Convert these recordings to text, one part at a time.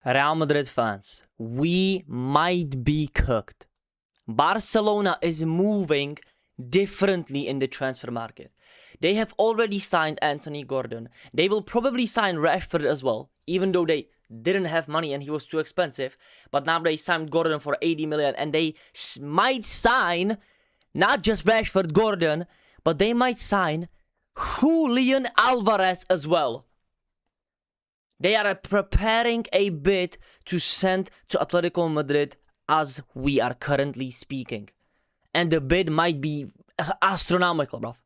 Real Madrid fans, we might be cooked. Barcelona is moving differently in the transfer market. They have already signed Anthony Gordon. They will probably sign Rashford as well, even though they didn't have money and he was too expensive. But now they signed Gordon for 80 million and they might sign not just Rashford, Gordon, but they might sign Julian Alvarez as well. They are preparing a bid to send to Atletico Madrid as we are currently speaking. And the bid might be astronomical, bruv.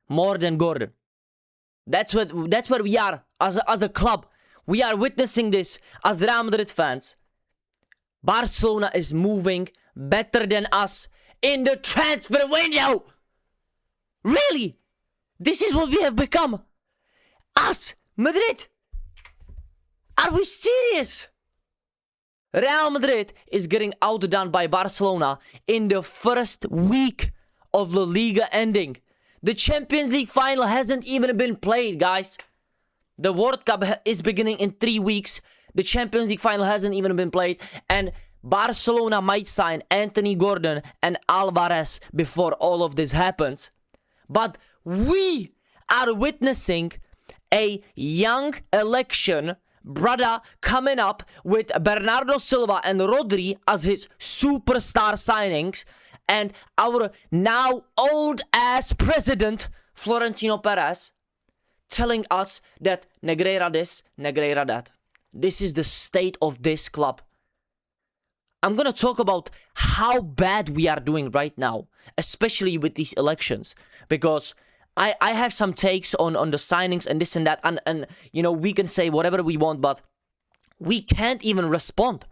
More than Gordon. That's where we are as a club. We are witnessing this as the Real Madrid fans. Barcelona is moving better than us in the transfer window. Really? This is what we have become. Us, Madrid. Are we serious? Real Madrid is getting outdone by Barcelona in the first week of the Liga ending. The Champions League final hasn't even been played, guys. The World Cup is beginning in 3 weeks. The Champions League final hasn't even been played. And Barcelona might sign Anthony Gordon and Alvarez before all of this happens. But we are witnessing a young election brother coming up with Bernardo Silva and Rodri as his superstar signings, and our now old-ass president, Florentino Perez, telling us that negreira this, negreira that. This is the state of this club. I'm gonna talk about how bad we are doing right now, especially with these elections, because I have some takes on the signings and this and that, and you know, we can say whatever we want, but we can't even respond.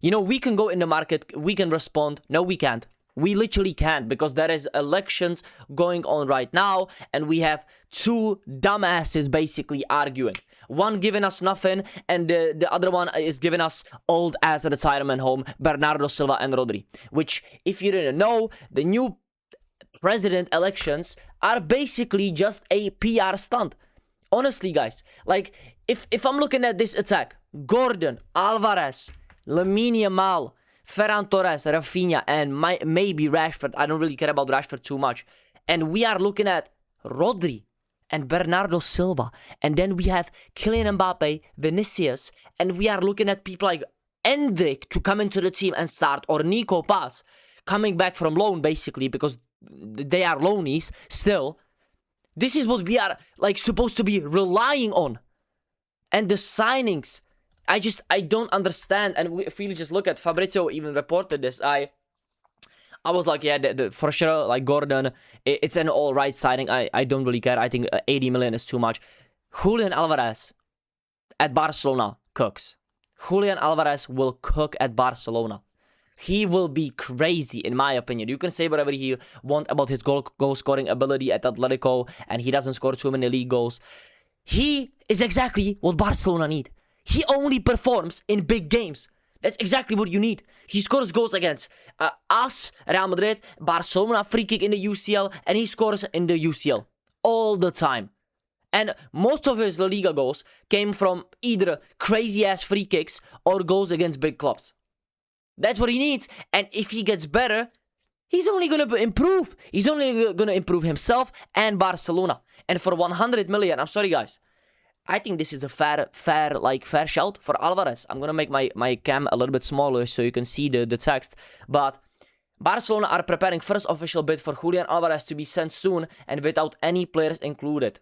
You know, we can go in the market, we can respond. No, we can't. We literally can't, because there is elections going on right now, and we have two dumbasses basically arguing. One giving us nothing, and the other one is giving us old ass retirement home, Bernardo Silva and Rodri. Which, if you didn't know, the new president elections are basically just a PR stunt. Honestly, guys, like, if I'm looking at this attack, Gordon, Alvarez, Lamine Yamal, Ferran Torres, Rafinha, and maybe Rashford. I don't really care about Rashford too much. And we are looking at Rodri and Bernardo Silva. And then we have Kylian Mbappe, Vinicius, and we are looking at people like Endrick to come into the team and start, or Nico Paz coming back from loan, basically, because they are loanies still. This is what we are like supposed to be relying on. And the signings, I don't understand. And if we just look at, Fabrizio even reported this, I was like, yeah, for sure, like Gordon, it's an all right signing. I don't really care. I think 80 million is too much. Julian Alvarez at Barcelona cooks. Julian Alvarez will cook at Barcelona. He will be crazy, in my opinion. You can say whatever you want about his goal scoring ability at Atletico, and he doesn't score too many league goals. He is exactly what Barcelona need. He only performs in big games. That's exactly what you need. He scores goals against us, Real Madrid, Barcelona, free kick in the UCL, and he scores in the UCL all the time. And most of his La Liga goals came from either crazy-ass free kicks or goals against big clubs. That's what he needs. And if he gets better, he's only going to improve. He's only going to improve himself and Barcelona. And for 100 million, I'm sorry, guys, I think this is a fair shout for Alvarez. I'm going to make my cam a little bit smaller so you can see the text. But Barcelona are preparing first official bid for Julian Alvarez to be sent soon and without any players included.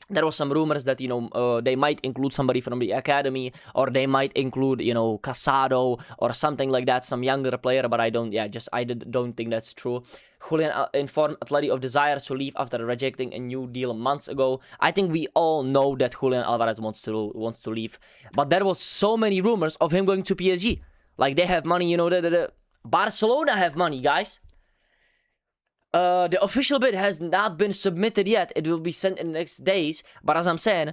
There was some rumors that, you know, they might include somebody from the academy, or they might include, you know, Casado or something like that, some younger player, but I don't think that's true. Julian informed Atleti of desire to leave after rejecting a new deal months ago. I think we all know that Julian Alvarez wants to leave, but there was so many rumors of him going to PSG. Like, they have money, you know, Barcelona have money, guys. The official bid has not been submitted yet. It will be sent in the next days. But as I'm saying,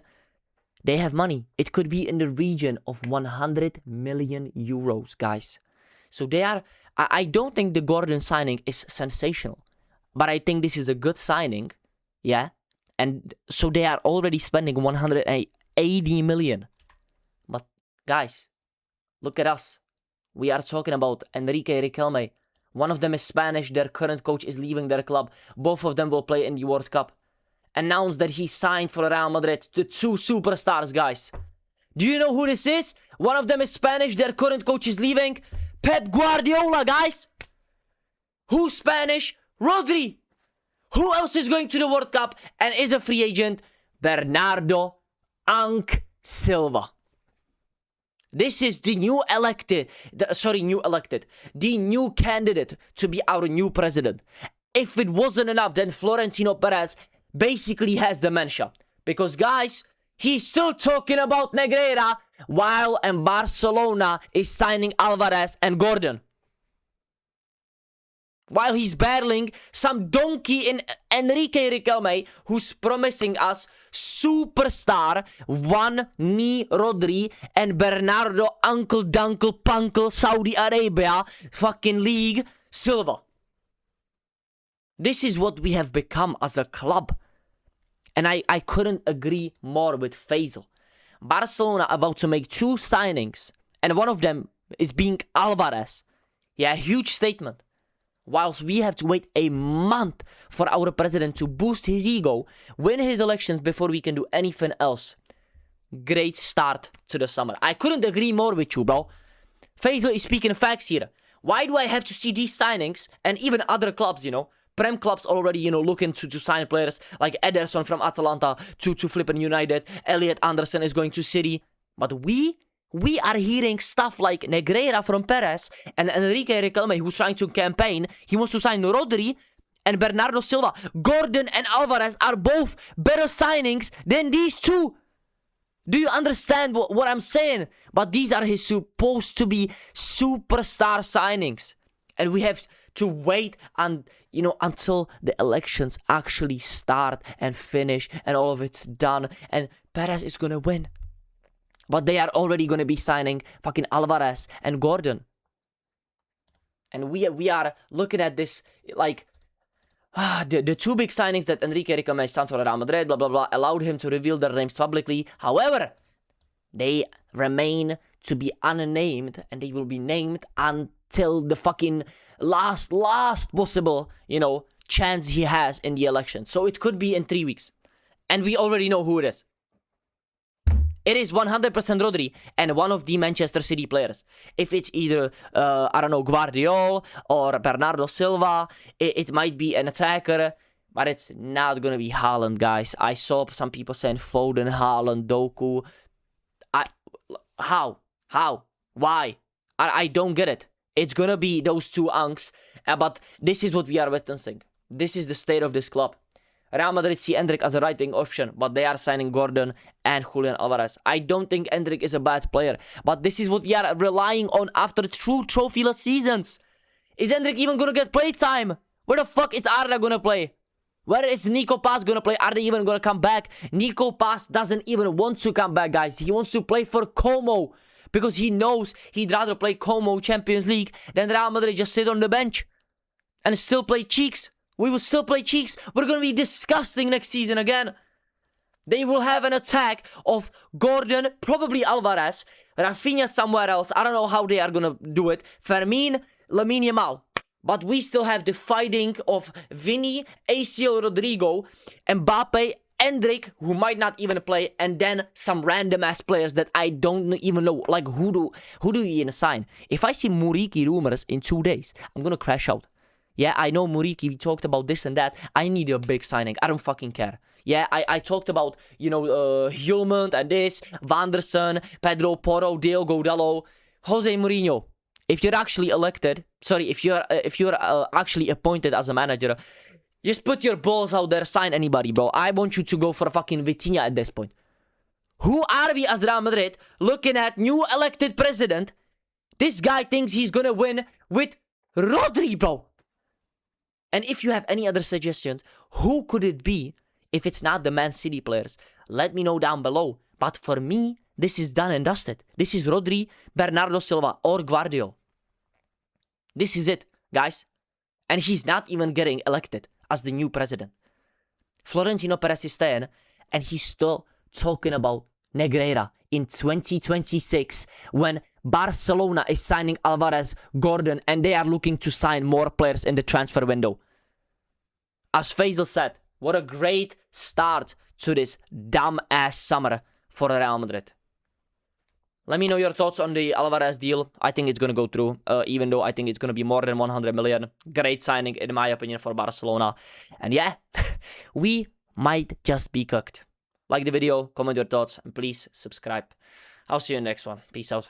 they have money. It could be in the region of 100 million euros, guys. So they are... I don't think the Gordon signing is sensational. But I think this is a good signing. Yeah? And so they are already spending 180 million. But, guys, look at us. We are talking about Enrique Riquelme. One of them is Spanish. Their current coach is leaving their club. Both of them will play in the World Cup. Announced that he signed for Real Madrid. The two superstars, guys. Do you know who this is? One of them is Spanish. Their current coach is leaving. Pep Guardiola, guys. Who's Spanish? Rodri. Who else is going to the World Cup and is a free agent? Bernardo Silva. This is the new candidate to be our new president. If it wasn't enough, then Florentino Perez basically has dementia. Because, guys, he's still talking about Negreira while Barcelona is signing Alvarez and Gordon. While he's battling some donkey in Enrique Riquelme, who's promising us superstar One Knee Rodri and Bernardo Uncle Dunkle Punkle Saudi Arabia fucking league Silva. This is what we have become as a club. And I couldn't agree more with Faisal. Barcelona about to make 2 signings, and one of them is being Alvarez. Yeah, huge statement. Whilst we have to wait a month for our president to boost his ego, win his elections before we can do anything else. Great start to the summer. I couldn't agree more with you, bro. Faisal is speaking facts here. Why do I have to see these signings and even other clubs, Prem clubs already, looking to sign players like Ederson from Atalanta to flipping United. Elliot Anderson is going to City. But we are hearing stuff like Negreira from Perez and Enrique Riquelme, who's trying to campaign. He wants to sign Rodri and Bernardo Silva. Gordon and Alvarez are both better signings than these two. Do you understand what I'm saying? But these are his supposed to be superstar signings. And we have to wait until the elections actually start and finish and all of it's done. And Perez is going to win. But they are already going to be signing fucking Alvarez and Gordon. And we are looking at this like the 2 big signings that Enrique Riquelme signed for Real Madrid, blah, blah, blah, allowed him to reveal their names publicly. However, they remain to be unnamed and they will be named until the fucking last possible, chance he has in the election. So it could be in 3 weeks. And we already know who it is. It is 100% Rodri and one of the Manchester City players. If it's either, Guardiola or Bernardo Silva, it might be an attacker, but it's not going to be Haaland, guys. I saw some people saying Foden, Haaland, Doku. How? Why? I don't get it. It's going to be those 2 unks, but this is what we are witnessing. This is the state of this club. Real Madrid see Endrick as a right-wing option, but they are signing Gordon and Julian Alvarez. I don't think Endrick is a bad player, but this is what we are relying on after 2 trophyless seasons. Is Endrick even going to get play time? Where the fuck is Arda going to play? Where is Nico Paz going to play? Are they even going to come back? Nico Paz doesn't even want to come back, guys. He wants to play for Como because he knows he'd rather play Como Champions League than Real Madrid just sit on the bench and still play cheeks. We will still play cheeks. We're going to be disgusting next season again. They will have an attack of Gordon, probably Alvarez, Rafinha somewhere else. I don't know how they are going to do it. Fermin, Lamine Yamal. But we still have the fighting of Vinny, ACL Rodrigo, Mbappe, Endrick, who might not even play, and then some random ass players that I don't even know. Like, who do you even sign? If I see Muriqi rumors in 2 days, I'm going to crash out. Yeah, I know Muriqi, we talked about this and that. I need a big signing. I don't fucking care. Yeah, I talked about, Hjulmand and this, Wanderson, Pedro Porro, Diogo Dalot, Jose Mourinho. If you're actually if you're actually appointed as a manager, just put your balls out there, sign anybody, bro. I want you to go for a fucking Vitinha at this point. Who are we as Real Madrid looking at new elected president? This guy thinks he's gonna win with Rodri, bro. And if you have any other suggestions, who could it be if it's not the Man City players? Let me know down below. But for me, this is done and dusted. This is Rodri, Bernardo Silva, or Guardiola. This is it, guys. And he's not even getting elected as the new president. Florentino Perez is staying, and he's still talking about Negreira in 2026 when Barcelona is signing Alvarez, Gordon, and they are looking to sign more players in the transfer window. As Faisal said, what a great start to this dumb-ass summer for Real Madrid. Let me know your thoughts on the Alvarez deal. I think it's going to go through, even though I think it's going to be more than 100 million. Great signing, in my opinion, for Barcelona. And yeah, we might just be cooked. Like the video, comment your thoughts, and please subscribe. I'll see you in the next one. Peace out.